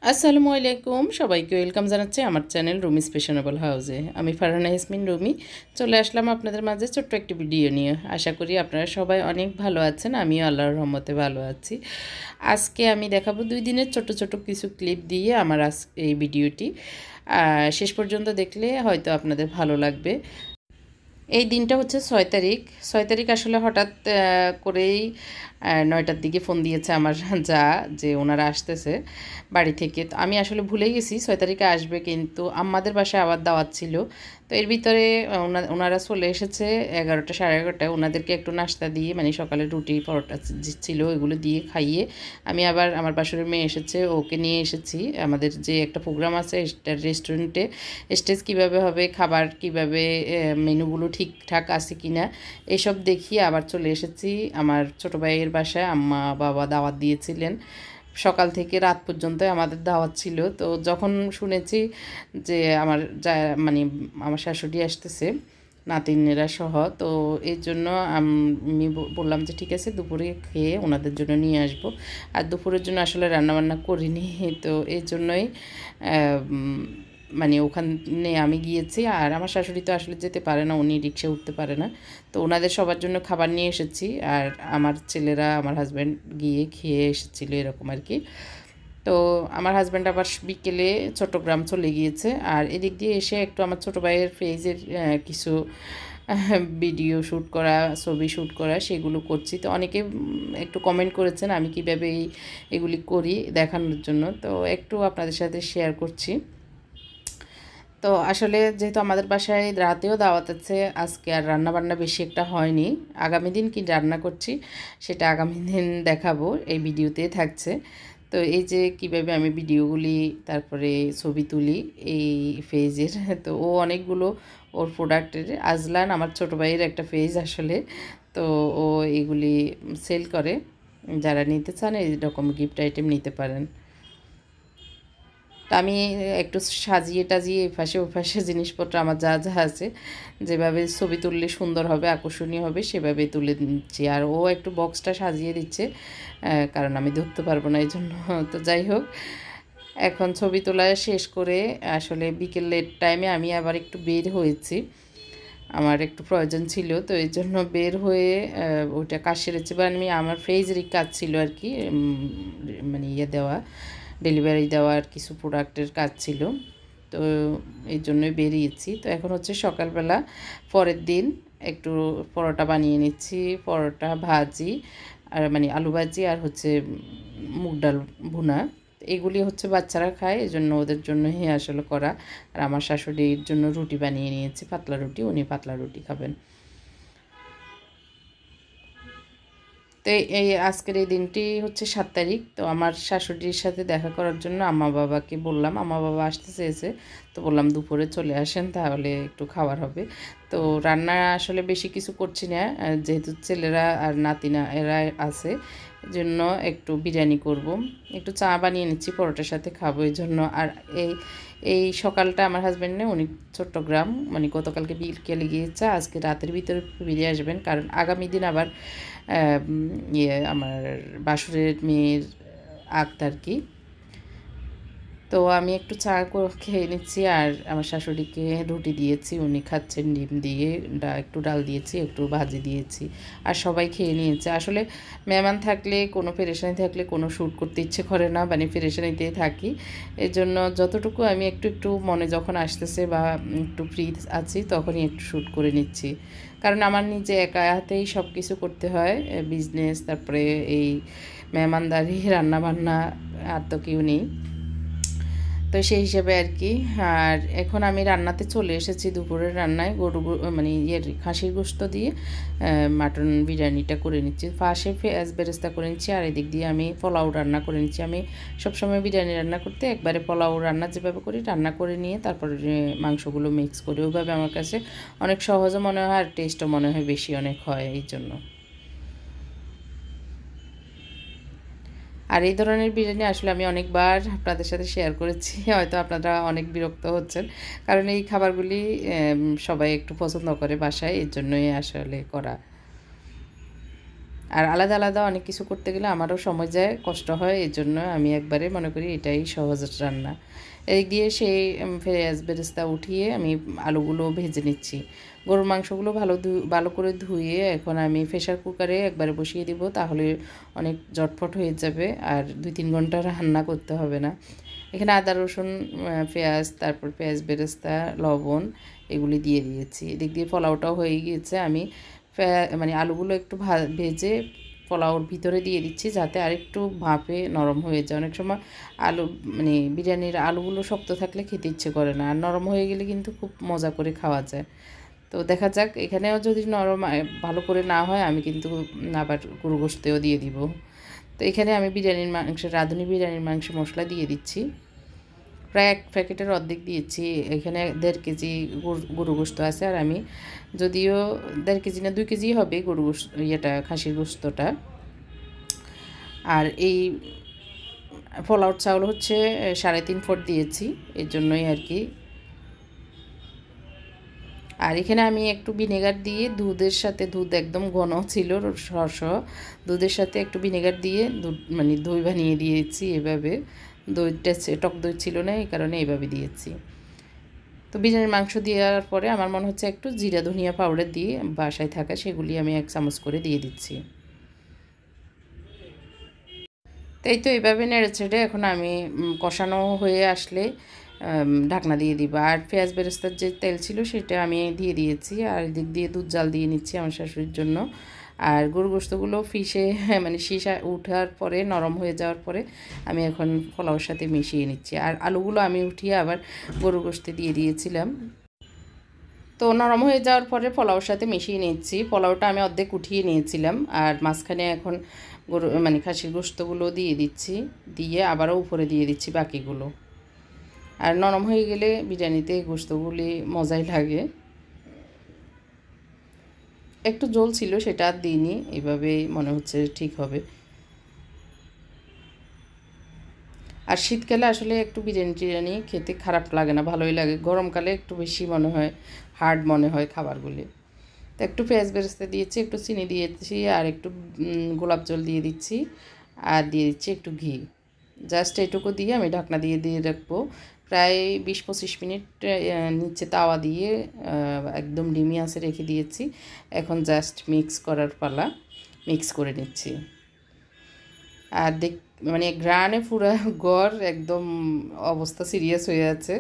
আসসালামু আলাইকুম, সবাইকে ওয়েলকাম জানাচ্ছি আমার চ্যানেল রুমিস ফ্যাশনেবল হাউসে। আমি ফারহানা ইয়াসমিন রুমি চলে আসলাম আপনাদের মাঝে ছোট্ট একটি ভিডিও নিয়ে। আশা করি আপনারা সবাই অনেক ভালো আছেন, আমিও আল্লাহর রহমতে ভালো আছি। আজকে আমি দেখাবো 2 দিনের ছোট ছোট কিছু ক্লিপ দিয়ে আমার এই ভিডিওটি শেষ পর্যন্ত দেখলে হয়তো আপনাদের ভালো লাগবে। এই দিনটা হচ্ছে 6 তারিখ। 6 তারিখ আসলে হঠাৎ করেই 9টার দিকে ফোন দিয়েছে আমার যা, যে ওনারা আসতেছে বাড়ি থেকে। তো আমি আসলে ভুলে গেছি 6 তারিখে আসবে, কিন্তু আমাদের বাসায় আবার দাওয়াত ছিল। তো এর ভিতরে ওনারা চলে এসেছে 11টা সাড়ে 11টায়। ওনাদেরকে একটু নাস্তা দিয়ে, মানে সকালে রুটি পরোটা ছিল এগুলো দিয়ে খাইয়ে আমি আবার আমার বাসুরের মেয়ে এসেছে, ওকে নিয়ে এসেছি। আমাদের যে একটা প্রোগ্রাম আছে রেস্টুরেন্টে, স্টেজ কীভাবে হবে, খাবার কীভাবে, মেনুগুলো ঠিকঠাক আছে কি না, এসব দেখিয়ে আবার চলে এসেছি আমার ছোটো ভাইয়ের বাসায়। আম্মা বাবা দাওয়াত দিয়েছিলেন, সকাল থেকে রাত পর্যন্ত আমাদের দাওয়াত ছিল। তো যখন শুনেছি যে যা মানে আমার শাশুড়ি আসতেছে নাতিনেরা সহ, তো এই জন্য আমি বললাম যে ঠিক আছে দুপুরে খেয়ে ওনাদের জন্য নিয়ে আসব। আর দুপুরের জন্য আসলে রান্নাবান্না করিনি, তো এই জন্যই মানে ওখানে আমি গিয়েছি। আর আমার শাশুড়ি তো আসলে যেতে পারে না, উনি রিক্সায় উঠতে পারে না। তো ওনাদের সবার জন্য খাবার নিয়ে এসেছি, আর আমার ছেলেরা, আমার হাজব্যান্ড গিয়ে খেয়ে এসেছিলো, এরকম আর কি। তো আমার হাজব্যান্ড আবার বিকেলে চট্টগ্রাম চলে গিয়েছে। আর এদিক দিয়ে এসে একটু আমার ছোটো ভাইয়ের ফেজের কিছু ভিডিও শ্যুট করা, ছবি শ্যুট করা, সেগুলো করছি। তো অনেকে একটু কমেন্ট করেছেন আমি কীভাবে এগুলি করি দেখানোর জন্য, তো একটু আপনাদের সাথে শেয়ার করছি। তো আসলে যেহেতু আমাদের বাসায় রাতেও দাওয়াত আছে, আজকে আর রান্নাবান্না বেশি একটা হয়নি। আগামী দিন কি রান্না করছি সেটা আগামী দিন দেখাবো, এই ভিডিওতে থাকছে। তো এই যে কিভাবে আমি ভিডিওগুলি তারপরে ছবি তুলি এই ফেজের, তো ও অনেকগুলো ওর প্রোডাক্টের, আজলান আমার ছোটো ভাইয়ের একটা ফেজ আসলে। তো ও এগুলি সেল করে, যারা নিতে চান এরকম গিফট আইটেম নিতে পারেন। তো আমি একটু সাজিয়ে টাজিয়ে এপাশে ওপাশে জিনিসপত্র আমার যা যা আছে, যেভাবে ছবি তুললে সুন্দর হবে, আকর্ষণীয় হবে, সেভাবে তুলে দিচ্ছি। আর ও একটু বক্সটা সাজিয়ে দিচ্ছে, কারণ আমি ধরতে পারবো না এই জন্য। তো যাই হোক, এখন ছবি তোলা শেষ করে আসলে বিকেলের টাইমে আমি আবার একটু বের হয়েছি, আমার একটু প্রয়োজন ছিল। তো এই জন্য বের হয়ে ওইটা কাজ সেরেছি, বা আমি আমার ফেজেরই কাজ ছিল আর কি, মানে দেওয়া, ডেলিভারি দেওয়ার কিছু প্রোডাক্টের কাজ ছিল। তো এই জন্যই বেরিয়েছি। তো এখন হচ্ছে সকালবেলা, পরের দিন একটু পরোটা বানিয়ে নিচ্ছি, পরোটা ভাজি, আর মানে আলু ভাজি, আর হচ্ছে মুগ ডাল ভুনা। এগুলি হচ্ছে বাচ্চারা খায়, এই জন্য ওদের জন্যই আসলে করা। আর আমার শাশুড়ির জন্য রুটি বানিয়ে নিয়েছি, পাতলা রুটি, উনি পাতলা রুটি খাবেন। তো এই আজকের এই দিনটি হচ্ছে 7 তারিখ। তো আমার শাশুড়ির সাথে দেখা করার জন্য আম্মা বাবাকে বললাম, আম্মা বাবা আসতে চেয়েছে, তো বললাম দুপুরে চলে আসেন, তাহলে একটু খাবার হবে। তো রান্না আসলে বেশি কিছু করছি না, যেহেতু ছেলেরা আর নাতিনা এরা আছে, জন্য একটু বিরিয়ানি করব, একটু চা বানিয়ে নিচ্ছি, পরোটার সাথে খাবো এই জন্য। আর এই এই সকালটা আমার হাজব্যান্ডে, উনি চট্টগ্রাম, মানে গতকালকে বিকেলে গিয়েছে, আজকে রাতের ভিতরে বেরিয়ে আসবেন, কারণ আগামী দিন আবার আমার বাসুরের মেয়ের আক্ত কি। তো আমি একটু চা খেয়ে নিচ্ছি, আর আমার শাশুড়িকে রুটি দিয়েছি, উনি খাচ্ছেন ডিম দিয়ে, একটু ডাল দিয়েছি, একটু ভাজি দিয়েছি, আর সবাই খেয়ে নিয়েছে। আসলে মেহমান থাকলে, কোনো পেরেশানি থাকলে কোনো শ্যুট করতে ইচ্ছে করে না, মানে পেরেশানিতেই থাকি। এর জন্য যতটুকু আমি একটু একটু মনে যখন আসতেছে বা একটু ফ্রি আছি, তখনই একটু শ্যুট করে নিচ্ছি। কারণ আমার নিজে একা হাতেই সব কিছু করতে হয়, বিজনেস, তারপরে এই মেহমানদারি, রান্নাবান্না, আর তো কেউ নেই। তো সেই হিসেবে আর কি। আর এখন আমি রান্নাতে চলে এসেছি, দুপুরের রান্নায় মানে খাসির গোশত দিয়ে মাটন বিরিয়ানিটা করে নিচ্ছি। ফার্স্টে পেঁয়াজ বেরেস্তা করে নিচ্ছি, আর এদিক দিয়ে আমি পোলাও রান্না করে নিচ্ছি। আমি সবসময় বিরিয়ানি রান্না করতে একবারে পোলাও রান্না যেভাবে করি রান্না করে নিয়ে তারপরে মাংসগুলো মিক্স করি, ওইভাবে আমার কাছে অনেক সহজও মনে হয়, আর টেস্টও মনে হয় বেশি অনেক হয় এই জন্য। আর এই ধরনের বিরিয়ানি আসলে আমি অনেকবার আপনাদের সাথে শেয়ার করেছি, হয়তো আপনারা অনেক বিরক্ত হচ্ছেন, কারণ এই খাবারগুলি সবাই একটু পছন্দ করে বাসায়, এর জন্যই আসলে করা। আর আলাদা আলাদা অনেক কিছু করতে গেলে আমারও সময় যায়, কষ্ট হয়, এই জন্য আমি একবারে মনে করি এটাই সহজ রান্না। এদিক দিয়ে সেই পেঁয়াজ বেরেস্তা উঠিয়ে আমি আলুগুলো ভেজে নিচ্ছি। গরুর মাংসগুলো ভালো করে ধুয়ে এখন আমি প্রেশার কুকারে একবারে বসিয়ে দিব, তাহলে অনেক ঝটফট হয়ে যাবে আর 2-3 ঘন্টা রান্না করতে হবে না। এখানে আদা রসুন পেঁয়াজ, তারপর পেঁয়াজ বেরেস্তা, লবণ এগুলি দিয়ে দিয়েছি। এদিক দিয়ে পোলাওটাও হয়ে গিয়েছে। আমি মানে আলুগুলো একটু ভেজে পোলাওর ভিতরে দিয়ে দিচ্ছি, যাতে আরেকটু ভাপে নরম হয়ে যায়। অনেক সময় আলু মানে বিরিয়ানির আলুগুলো শক্ত থাকলে খেতে ইচ্ছে করে না, আর নরম হয়ে গেলে কিন্তু খুব মজা করে খাওয়া যায়। তো দেখা যাক, এখানেও যদি নরম ভালো করে না হয় আমি কিন্তু আবার গরু গোশতেও দিয়ে দিব। তো এখানে আমি বিরিয়ানির মাংস, রাঁধুনি বিরিয়ানির মাংস মশলা দিয়ে দিচ্ছি। প্রায় 1 প্যাকেটের অর্ধেক দিয়েছি। এখানে 1.5 কেজি গরু গোশত আছে, আর আমি যদিও 1.5 কেজি না 2 কেজি হবে গরু গোশত, খাসির গোশতটা। আর এই পোলাওর চাউল হচ্ছে 3.5 ফুট দিয়েছি, এর জন্যই আর কি। আর এখানে আমি একটু ভিনেগার দিয়ে দুধের সাথে, দুধ একদম ঘন ছিল সরস, দুধের সাথে একটু ভিনেগার দিয়ে মানে দই বানিয়ে দিয়েছি এভাবে। দইটা টক দই ছিল না, এই কারণে এইভাবে দিয়েছি। তো বিরিয়ানির মাংস দেওয়ার পরে আমার মনে হচ্ছে একটু জিরা ধনিয়া পাউডার দিয়ে বাসায় থাকা সেগুলি আমি 1 চামচ করে দিয়ে দিচ্ছি। তো এই তো এইভাবে নেড়েচেড়ে এখন আমি কষানো হয়ে আসলে ঢাকনা দিয়ে দিব। আর পেঁয়াজ বেরেস্তার যে তেল ছিল সেটা আমি দিয়ে দিয়েছি, আর এদিক দিয়ে দুধ জাল দিয়ে নিচ্ছি আমার শাশুড়ির জন্য। আর গরু গোশতগুলো ফিশে মানে শীষা উঠার পরে, নরম হয়ে যাওয়ার পরে আমি এখন পোলাওর সাথে মিশিয়ে নিচ্ছি। আর আলুগুলো আমি উঠিয়ে আবার গরু গোশতে দিয়ে দিয়েছিলাম। তো নরম হয়ে যাওয়ার পরে পোলাওর সাথে মিশিয়ে নিচ্ছি। পোলাওটা আমি অর্ধেক উঠিয়ে নিয়েছিলাম, আর মাঝখানে এখন গরু মানে খাসির গোশতগুলো দিয়ে দিচ্ছি, দিয়ে আবারও উপরে দিয়ে দিচ্ছি বাকিগুলো। আর নরম হয়ে গেলে বিরিয়ানিতে গোশতগুলি মজাই লাগে। একটু ঝোল ছিল, সেটা আর দিইনি, এইভাবেই মনে হচ্ছে ঠিক হবে। আর শীতকালে আসলে একটু বিরিয়ানি খেতে খারাপ লাগে না, ভালোই লাগে। গরমকালে একটু বেশি মনে হয় হার্ড মনে হয় খাবারগুলি। তো একটু পেঁয়াজ বেরেস্তা দিয়েছি, একটু চিনি দিয়েছি, আর একটু গোলাপ জল দিয়ে দিচ্ছি, আর দিয়ে দিচ্ছি একটু ঘি। জাস্ট এটুকু দিয়ে আমি ঢাকনা দিয়ে রাখবো প্রায় 20-25 মিনিট। নিচে তাওয়া দিয়ে একদম ডিমি আঁচে রেখে দিয়েছি। এখন জাস্ট মিক্স করার পালা, মিক্স করে নিচ্ছি। আর মানে গ্রানে পুরা ঘর একদম অবস্থা সিরিয়াস হয়ে আছে।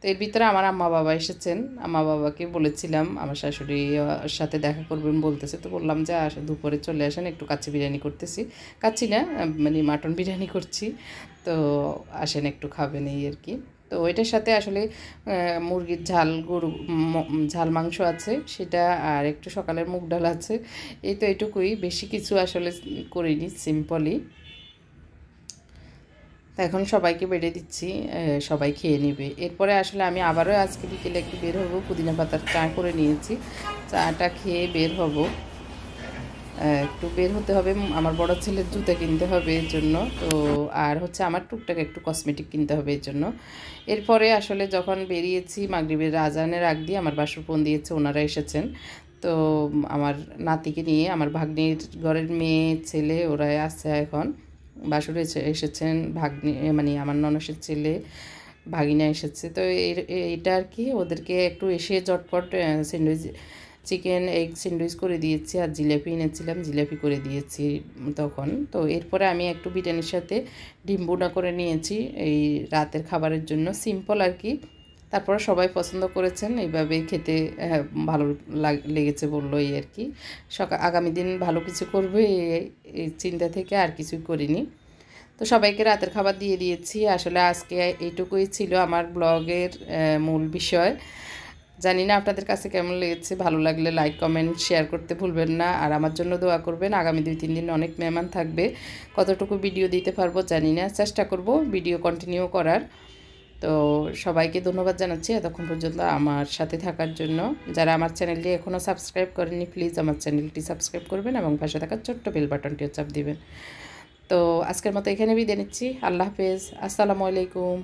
তো এর ভিতরে আমার আম্মা বাবা এসেছেন। আম্মা বাবাকে বলেছিলাম আমার শাশুড়ির সাথে দেখা করবেন বলতেছে, তো বললাম যে দুপুরে চলে আসেন, একটু কাচ্চি বিরিয়ানি করতেছি, কাচ্চি না মানে মাটন বিরিয়ানি করছি, তো আসেন একটু খাবেন, এই আর কি। তো ওইটার সাথে আসলে মুরগির ঝাল মাংস আছে সেটা, আর একটু সকালের মুগ ডাল আছে। এই তো এটুকুই, বেশি কিছু আসলে করিনি, সিম্পলি। তো এখন সবাইকে বেড়ে দিচ্ছি, সবাই খেয়ে নেবে। এরপরে আসলে আমি আবারও আজকে বিকেলে একটু বের হব, পুদিনা পাতার চা করে নিয়েছি, চাটা খেয়ে বের হব। একটু বের হতে হবে, আমার বড় ছেলের জুতা কিনতে হবে এর জন্য। তো আর হচ্ছে আমার টুকটাক একটু কসমেটিক কিনতে হবে এর জন্য। এরপরে আসলে যখন বেরিয়েছি মাগরিবের আজানের আগ দিয়ে আমার বাসর ফোন দিয়েছে, ওনারা এসেছেন। তো আমার নাতিকে নিয়ে, আমার ভাগ্নির ঘরের মেয়ে ছেলে ওরা আছে এখন, বাসুরে এসেছেন, ভাগ্নি মানে আমার ননসের ছেলে ভাগিনা এসেছে। তো এইটা আর কি, ওদেরকে একটু এসে ঝটপট স্যান্ডউইচ, চিকেন এগ স্যান্ডউইচ করে দিয়েছি, আর জিলাপি এনেছিলাম, জিলাপি করে দিয়েছি তখন। তো এরপরে আমি একটু বিরিয়ানির সাথে ডিম ভুনা করে নিয়েছি এই রাতের খাবারের জন্য, সিম্পল আর কি। তারপরে সবাই পছন্দ করেছেন, এইভাবে খেতে ভালো লেগেছে বললো, এই আর কি। আগামী দিন ভালো কিছু করবে এই চিন্তা থেকে আর কিছুই করিনি। তো সবাইকে রাতের খাবার দিয়ে দিয়েছি। আসলে আজকে এইটুকুই ছিল আমার ব্লগের মূল বিষয়। জানি না আপনাদের কাছে কেমন লেগেছে, ভালো লাগলে লাইক কমেন্ট শেয়ার করতে ভুলবেন না, আর আমার জন্য দোয়া করবেন। আগামী 2-3 দিন অনেক মেহমান থাকবে, কতটুকু ভিডিও দিতে পারবো জানি না, চেষ্টা করব ভিডিও কন্টিনিউ করার। তো সবাইকে ধন্যবাদ জানাচ্ছি এতক্ষণ পর্যন্ত আমার সাথে থাকার জন্য। যারা আমার চ্যানেলটি এখনও সাবস্ক্রাইব করেননি, প্লিজ আমার চ্যানেলটি সাবস্ক্রাইব করবেন এবং পাশে থাকা ছোট্ট বেল বাটনটিও চাপ দিবেন। তো আজকের মতো এখানে বিদায় নিচ্ছি। আল্লাহ হাফেজ, আসসালামু আলাইকুম।